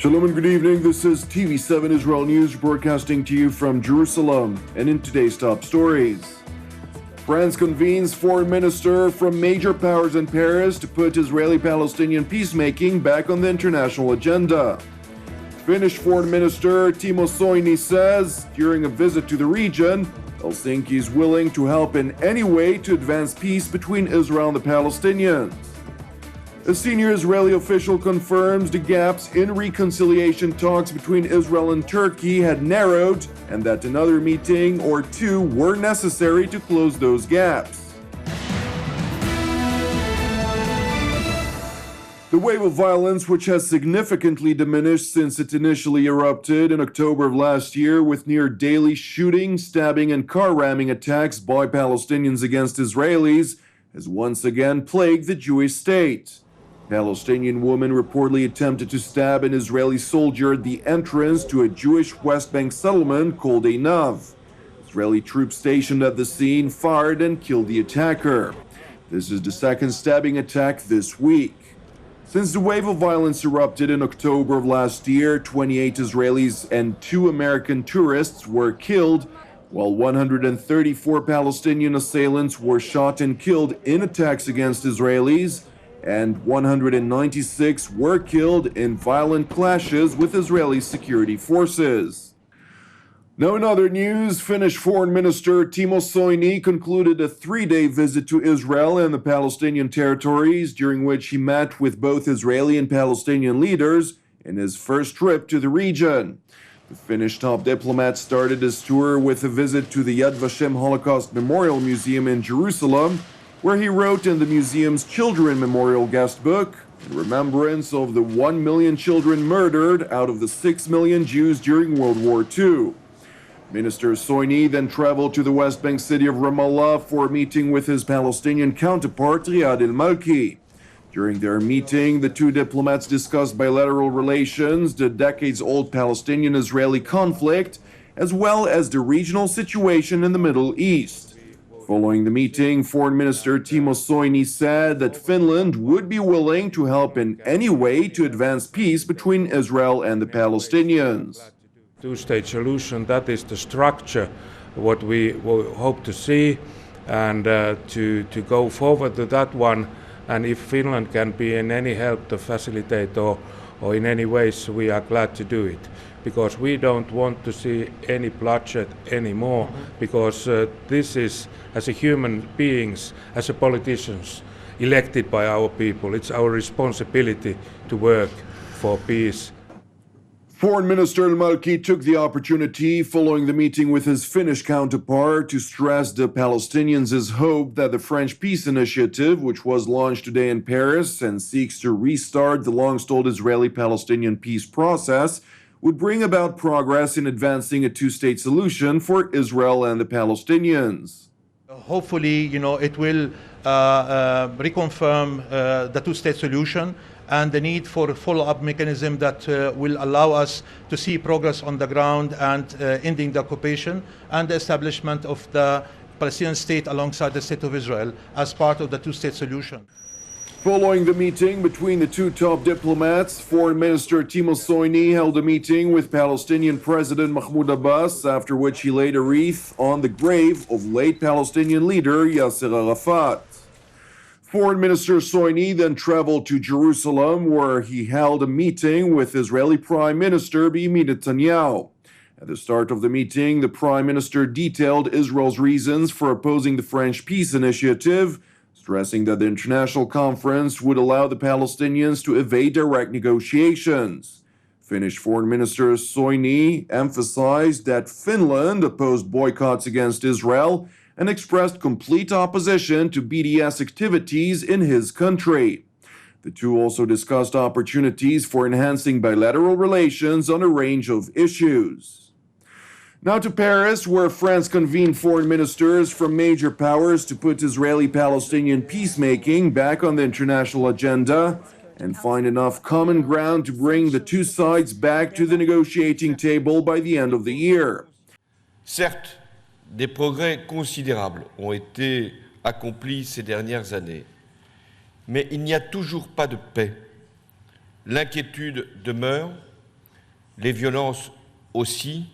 Shalom and good evening. This is TV7 Israel News broadcasting to you from Jerusalem. And in today's top stories, France convenes foreign minister from major powers in Paris to put Israeli-Palestinian peacemaking back on the international agenda. Finnish foreign minister Timo Soini says during a visit to the region, Helsinki is willing to help in any way to advance peace between Israel and the Palestinians. A senior Israeli official confirms the gaps in reconciliation talks between Israel and Turkey had narrowed and that another meeting or two were necessary to close those gaps. The wave of violence, which has significantly diminished since it initially erupted in October of last year with near daily shooting, stabbing, and car ramming attacks by Palestinians against Israelis, has once again plagued the Jewish state. A Palestinian woman reportedly attempted to stab an Israeli soldier at the entrance to a Jewish West Bank settlement called Einav. Israeli troops stationed at the scene fired and killed the attacker. This is the second stabbing attack this week. Since the wave of violence erupted in October of last year, 28 Israelis and 2 American tourists were killed, while 134 Palestinian assailants were shot and killed in attacks against Israelis, and 196 were killed in violent clashes with Israeli security forces. Now in other news, Finnish Foreign Minister Timo Soini concluded a 3-day visit to Israel and the Palestinian territories, during which he met with both Israeli and Palestinian leaders in his first trip to the region. The Finnish top diplomat started his tour with a visit to the Yad Vashem Holocaust Memorial Museum in Jerusalem, where he wrote in the museum's Children Memorial Guest Book, in remembrance of the 1 million children murdered out of the 6 million Jews during World War II. Minister Soini then traveled to the West Bank city of Ramallah for a meeting with his Palestinian counterpart Riyad al-Malki. During their meeting, the two diplomats discussed bilateral relations, the decades-old Palestinian-Israeli conflict, as well as the regional situation in the Middle East. Following the meeting, Foreign Minister Timo Soini said that Finland would be willing to help in any way to advance peace between Israel and the Palestinians. Two-state solution, that is the structure, what we hope to see, and to go forward to that one. And if Finland can be in any help to facilitate or in any ways, we are glad to do it. Because we don't want to see any bloodshed anymore, because this is, as a human beings, as a politicians, elected by our people, it's our responsibility to work for peace. Foreign Minister al-Malki took the opportunity following the meeting with his Finnish counterpart to stress the Palestinians' hope that the French peace initiative, which was launched today in Paris and seeks to restart the long-stalled Israeli-Palestinian peace process, would bring about progress in advancing a two-state solution for Israel and the Palestinians. Hopefully, it will reconfirm the two-state solution and the need for a follow-up mechanism that will allow us to see progress on the ground and ending the occupation and the establishment of the Palestinian state alongside the state of Israel as part of the two-state solution. Following the meeting between the two top diplomats, Foreign Minister Timo Soini held a meeting with Palestinian President Mahmoud Abbas, after which he laid a wreath on the grave of late Palestinian leader Yasser Arafat. Foreign Minister Soini then traveled to Jerusalem, where he held a meeting with Israeli Prime Minister Benjamin Netanyahu. At the start of the meeting, the Prime Minister detailed Israel's reasons for opposing the French peace initiative, stressing that the international conference would allow the Palestinians to evade direct negotiations. Finnish Foreign Minister Soini emphasized that Finland opposed boycotts against Israel and expressed complete opposition to BDS activities in his country. The two also discussed opportunities for enhancing bilateral relations on a range of issues. Now to Paris, where France convened foreign ministers from major powers to put Israeli-Palestinian peacemaking back on the international agenda and find enough common ground to bring the two sides back to the negotiating table by the end of the year. Certes, des progrès considérables ont été accomplis ces dernières années, mais il n'y a toujours pas de paix. L'inquiétude demeure les violences aussi,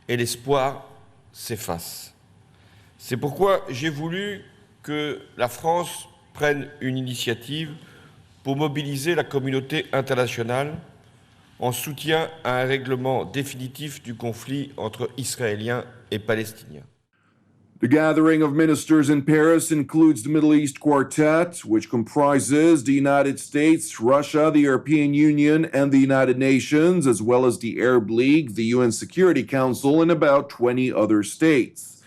et l'espoir s'efface. C'est pourquoi j'ai voulu que la France prenne une initiative pour mobiliser la communauté internationale en soutien à un règlement définitif du conflit entre Israéliens et Palestiniens. The gathering of ministers in Paris includes the Middle East Quartet, which comprises the United States, Russia, the European Union, and the United Nations, as well as the Arab League, the UN Security Council, and about 20 other states.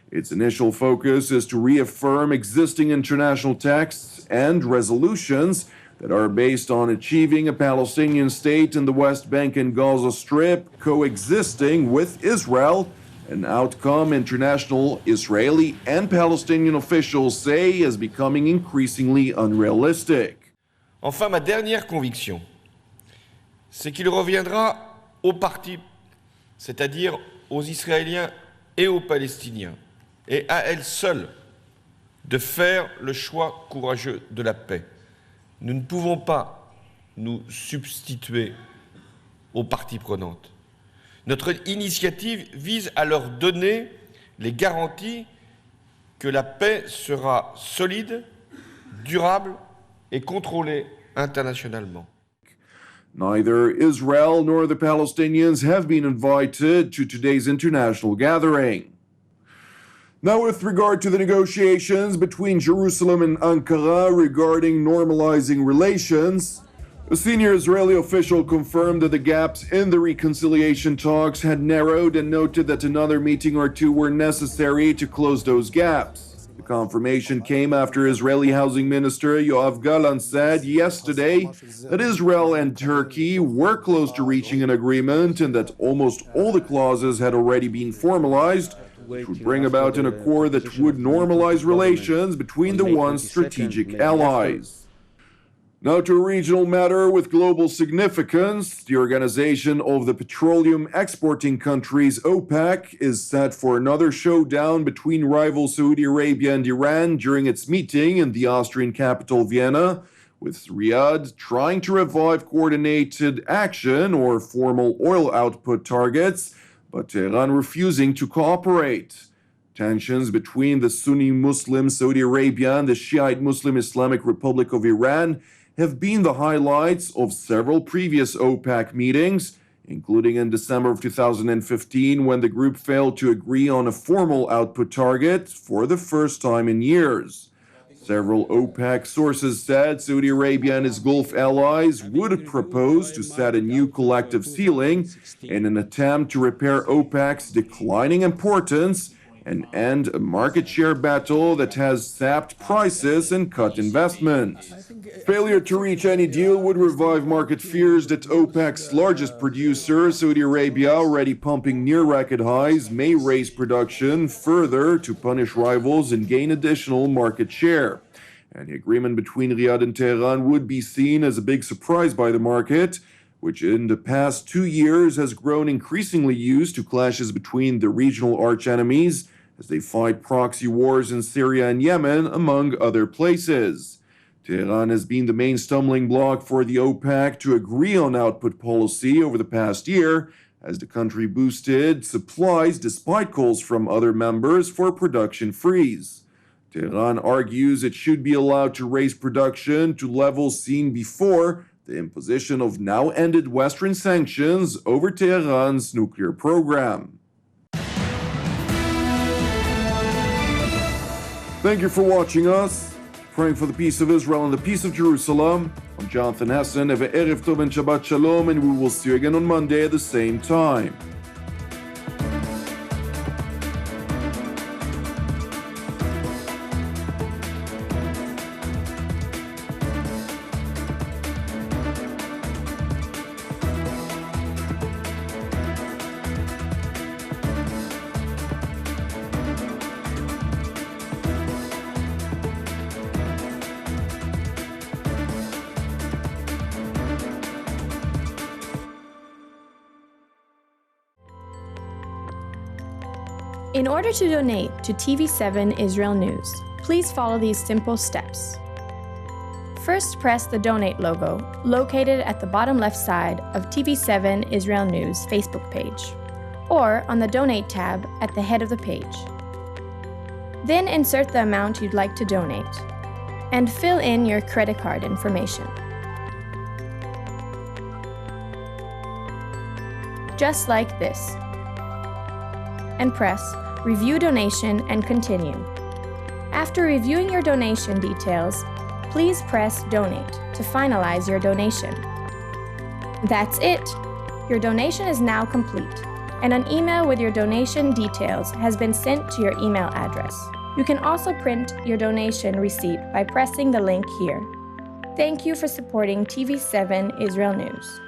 Its initial focus is to reaffirm existing international texts and resolutions that are based on achieving a Palestinian state in the West Bank and Gaza Strip coexisting with Israel, an outcome international Israeli and Palestinian officials say is becoming increasingly unrealistic. Enfin, ma dernière conviction, c'est qu'il reviendra aux parties, c'est-à-dire aux Israéliens et aux Palestiniens, et à elles seules, de faire le choix courageux de la paix. Nous ne pouvons pas nous substituer aux parties prenantes. Notre initiative vise à leur donner les garanties que la paix sera solide, durable et contrôlée internationalement. Neither Israel nor the Palestinians have been invited to today's international gathering. Now, with regard to the negotiations between Jerusalem and Ankara regarding normalizing relations, a senior Israeli official confirmed that the gaps in the reconciliation talks had narrowed and noted that another meeting or two were necessary to close those gaps. The confirmation came after Israeli Housing Minister Yoav Gallant said yesterday that Israel and Turkey were close to reaching an agreement and that almost all the clauses had already been formalized, which would bring about an accord that would normalize relations between the once strategic allies. Now to a regional matter with global significance. The Organization of the Petroleum Exporting Countries, OPEC, is set for another showdown between rival Saudi Arabia and Iran during its meeting in the Austrian capital Vienna, with Riyadh trying to revive coordinated action or formal oil output targets, but Tehran refusing to cooperate. Tensions between the Sunni Muslim Saudi Arabia and the Shiite Muslim Islamic Republic of Iran have been the highlights of several previous OPEC meetings, including in December of 2015 when the group failed to agree on a formal output target for the first time in years. Several OPEC sources said Saudi Arabia and its Gulf allies would propose to set a new collective ceiling in an attempt to repair OPEC's declining importance and end a market share battle that has sapped prices and cut investment. Failure to reach any deal would revive market fears that OPEC's largest producer, Saudi Arabia, already pumping near record highs, may raise production further to punish rivals and gain additional market share. And the agreement between Riyadh and Tehran would be seen as a big surprise by the market, which in the past 2 years has grown increasingly used to clashes between the regional archenemies as they fight proxy wars in Syria and Yemen, among other places. Tehran has been the main stumbling block for the OPEC to agree on output policy over the past year, as the country boosted supplies despite calls from other members for production freeze. Tehran argues it should be allowed to raise production to levels seen before the imposition of now-ended Western sanctions over Tehran's nuclear program. Thank you for watching us. Praying for the peace of Israel and the peace of Jerusalem. I'm Jonathan Hessen. Have a Erev Tov and Shabbat Shalom, and we will see you again on Monday at the same time. In order to donate to TV7 Israel News, please follow these simple steps. First, press the Donate logo, located at the bottom left side of TV7 Israel News Facebook page, or on the Donate tab at the head of the page. Then insert the amount you'd like to donate, and fill in your credit card information. Just like this. And press Review Donation and continue. After reviewing your donation details, please press Donate to finalize your donation. That's it! Your donation is now complete, and an email with your donation details has been sent to your email address. You can also print your donation receipt by pressing the link here. Thank you for supporting TV7 Israel News.